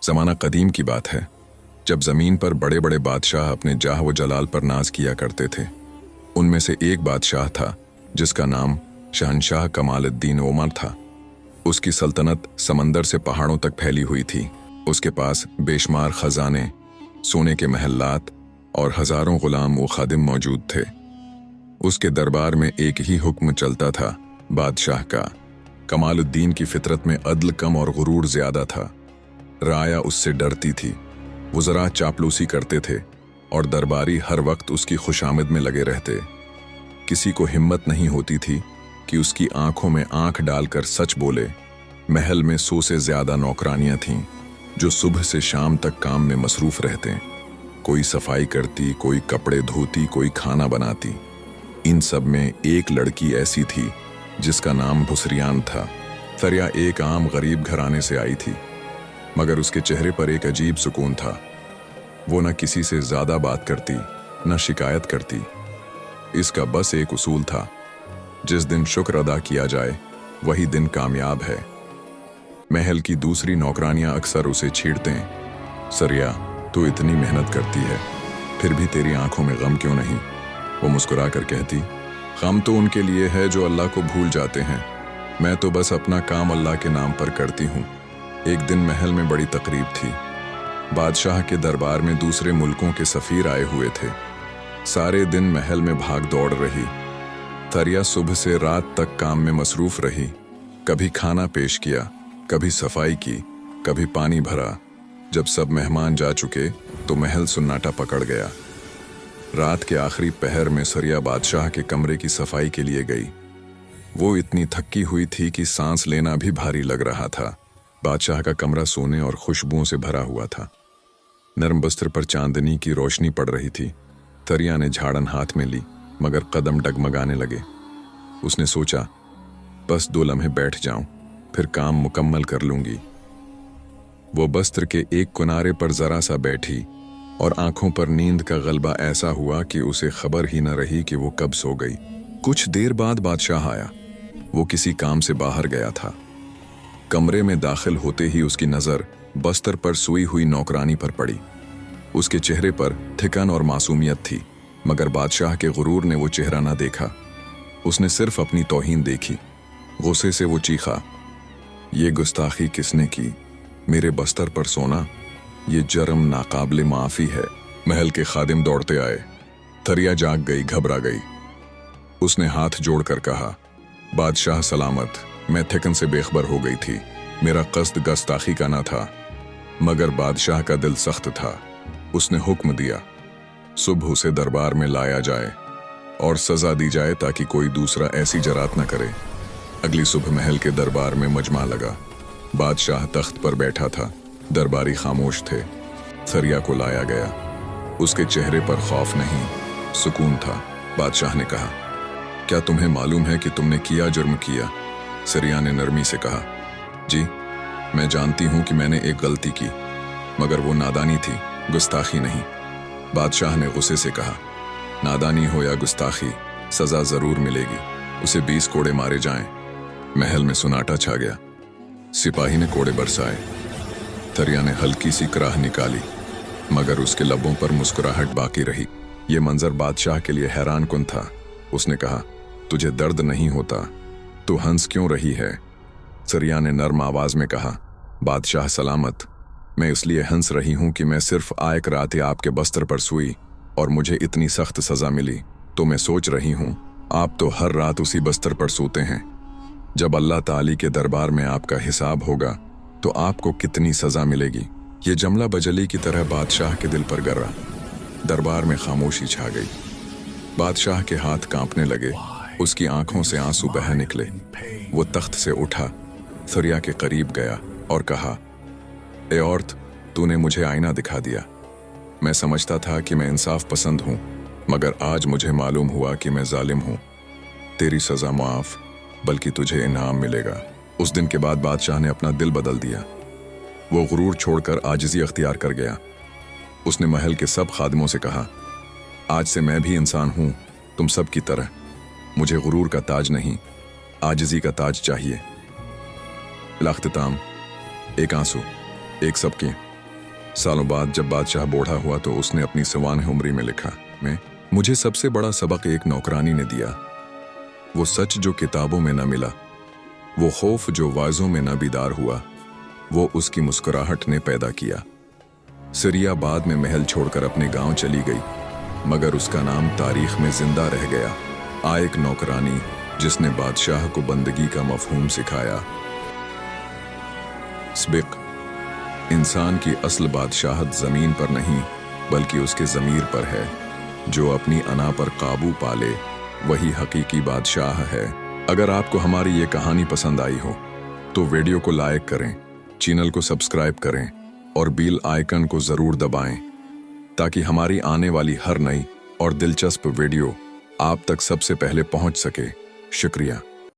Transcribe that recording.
ज़माना कदीम की बात है, जब ज़मीन पर बड़े बड़े बादशाह अपने जाह व जलाल पर नाज किया करते थे। उनमें से एक बादशाह था जिसका नाम शहनशाह कमालुद्दीन ओमर था। उसकी सल्तनत समंदर से पहाड़ों तक फैली हुई थी। उसके पास बेशुमार खजाने, सोने के महल्लात और हजारों गुलाम व खादिम मौजूद थे। उसके दरबार में एक ही हुक्म चलता था, बादशाह का। कमालुद्दीन की फितरत में अदल कम और गुरूर ज्यादा था। राया उससे डरती थी। वज़रा चापलूसी करते थे और दरबारी हर वक्त उसकी खुशामद में लगे रहते। किसी को हिम्मत नहीं होती थी कि उसकी आंखों में आंख डालकर सच बोले। महल में 100 से ज्यादा नौकरानियां थीं जो सुबह से शाम तक काम में मसरूफ रहते। कोई सफाई करती, कोई कपड़े धोती, कोई खाना बनाती। इन सब में एक लड़की ऐसी थी जिसका नाम बुसरियान था। थरिया एक आम गरीब घराने से आई थी, मगर उसके चेहरे पर एक अजीब सुकून था। वो न किसी से ज्यादा बात करती, न शिकायत करती। इसका बस एक उसूल था, जिस दिन शुक्र अदा किया जाए वही दिन कामयाब है। महल की दूसरी नौकरानियां अक्सर उसे छेड़ते, सरिया तू इतनी मेहनत करती है, फिर भी तेरी आंखों में गम क्यों नहीं? वो मुस्कुरा कर कहती, गम तो उनके लिए है जो अल्लाह को भूल जाते हैं। मैं तो बस अपना काम अल्लाह के नाम पर करती हूँ। एक दिन महल में बड़ी तकरीब थी। बादशाह के दरबार में दूसरे मुल्कों के सफीर आए हुए थे। सारे दिन महल में भाग दौड़ रही। थरिया सुबह से रात तक काम में मसरूफ रही। कभी खाना पेश किया, कभी सफाई की, कभी पानी भरा। जब सब मेहमान जा चुके तो महल सुन्नाटा पकड़ गया। रात के आखिरी पहर में सरिया बादशाह के कमरे की सफाई के लिए गई। वो इतनी थकी हुई थी कि सांस लेना भी भारी लग रहा था। बादशाह का कमरा सोने और खुशबुओं से भरा हुआ था। नरम बस्तर पर चांदनी की रोशनी पड़ रही थी। थरिया ने झाड़न हाथ में ली, मगर कदम डगमगाने लगे। उसने सोचा, बस 2 लम्हे बैठ जाऊं, फिर काम मुकम्मल कर लूंगी। वो बस्त्र के एक किनारे पर जरा सा बैठी और आंखों पर नींद का गलबा ऐसा हुआ कि उसे खबर ही न रही कि वो कब सो गई। कुछ देर बाद बादशाह आया। वो किसी काम से बाहर गया था। कमरे में दाखिल होते ही उसकी नजर बस्तर पर सोई हुई नौकरानी पर पड़ी। उसके चेहरे पर थिकन और मासूमियत थी, मगर बादशाह के गुरूर ने वो चेहरा ना देखा। उसने सिर्फ अपनी तौहीन देखी। गुस्से से वो चीखा, ये गुस्ताखी किसने की? मेरे बस्तर पर सोना, ये जर्म नाकाबिले माफी है। महल के खादिम दौड़ते आए। थरिया जाग गई, घबरा गई। उसने हाथ जोड़कर कहा, बादशाह सलामत। मैं थिकन से बेखबर हो गई थी। मेरा कस्द गुस्ताखी का ना था, मगर बादशाह का दिल सख्त था। उसने हुक्म दिया, सुबह उसे दरबार में लाया जाए और सजा दी जाए ताकि कोई दूसरा ऐसी जरात न करे। अगली सुबह महल के दरबार में मजमा लगा। बादशाह तख्त पर बैठा था। दरबारी खामोश थे। सरिया को लाया गया। उसके चेहरे पर खौफ नहीं, सुकून था। बादशाह ने कहा, क्या तुम्हें मालूम है कि तुमने किया जुर्म किया? सरिया ने नरमी से कहा, जी मैं जानती हूं कि मैंने एक गलती की, मगर वो नादानी थी, गुस्ताखी नहीं। बादशाह ने गुस्से से कहा, नादानी हो या गुस्ताखी, सजा जरूर मिलेगी। उसे 20 कोड़े मारे जाएं। महल में सुनाटा छा गया। सिपाही ने कोड़े बरसाए। थरिया ने हल्की सी कराह निकाली, मगर उसके लबों पर मुस्कुराहट बाकी रही। ये मंजर बादशाह के लिए हैरान कुन था। उसने कहा, तुझे दर्द नहीं होता? तू हंस क्यों रही है? सरिया ने नर्म आवाज में कहा, बादशाह सलामत। मैं इसलिए हंस रही हूं कि मैं सिर्फ आयक रात आपके बस्तर पर सोई और मुझे इतनी सख्त सजा मिली। तो मैं सोच रही हूं, आप तो हर रात उसी बस्तर पर सोते हैं। जब अल्लाह ताली के दरबार में आपका हिसाब होगा तो आपको कितनी सजा मिलेगी? ये जमला बजली की तरह बादशाह के दिल पर गिरा। दरबार में खामोशी छा गई। बादशाह के हाथ कांपने लगे। उसकी आंखों से आंसू बह निकले। वो तख्त से उठा, सरिया के करीब गया और कहा, ए औरत, तूने मुझे आईना दिखा दिया। मैं समझता था कि मैं इंसाफ पसंद हूं, मगर आज मुझे मालूम हुआ कि मैं जालिम हूं। तेरी सजा माफ, बल्कि तुझे इनाम मिलेगा। उस दिन के बाद बादशाह ने अपना दिल बदल दिया। वो गुरूर छोड़कर आजिज़ी अख्तियार कर गया। उसने महल के सब खादिमों से कहा, आज से मैं भी इंसान हूं, तुम सब की तरह। मुझे गुरूर का ताज नहीं, आजिज़ी का ताज चाहिए। इख्तिताम, एक आंसू, एक सबके। सालों बाद जब बादशाह बूढ़ा हुआ तो उसने अपनी सवानह उम्री में लिखा, मुझे सबसे बड़ा सबक एक नौकरानी ने दिया। वो सच जो किताबों में न मिला, वो खौफ जो वाज़ों में न बीदार हुआ, वो उसकी मुस्कुराहट ने पैदा किया। सिरिया बाद में महल छोड़कर अपने गांव चली गई, मगर उसका नाम तारीख में जिंदा रह गया। एक नौकरानी जिसने बादशाह को बंदगी का मफहूम सिखाया। स्बिक, इंसान की असल बादशाहत जमीन पर नहीं बल्कि उसके ज़मीर पर है। जो अपनी अना पर काबू पाले वही हकीकी बादशाह है। अगर आपको हमारी ये कहानी पसंद आई हो तो वीडियो को लाइक करें, चैनल को सब्सक्राइब करें और बेल आइकन को ज़रूर दबाएं ताकि हमारी आने वाली हर नई और दिलचस्प वीडियो आप तक सबसे पहले पहुंच सके। शुक्रिया।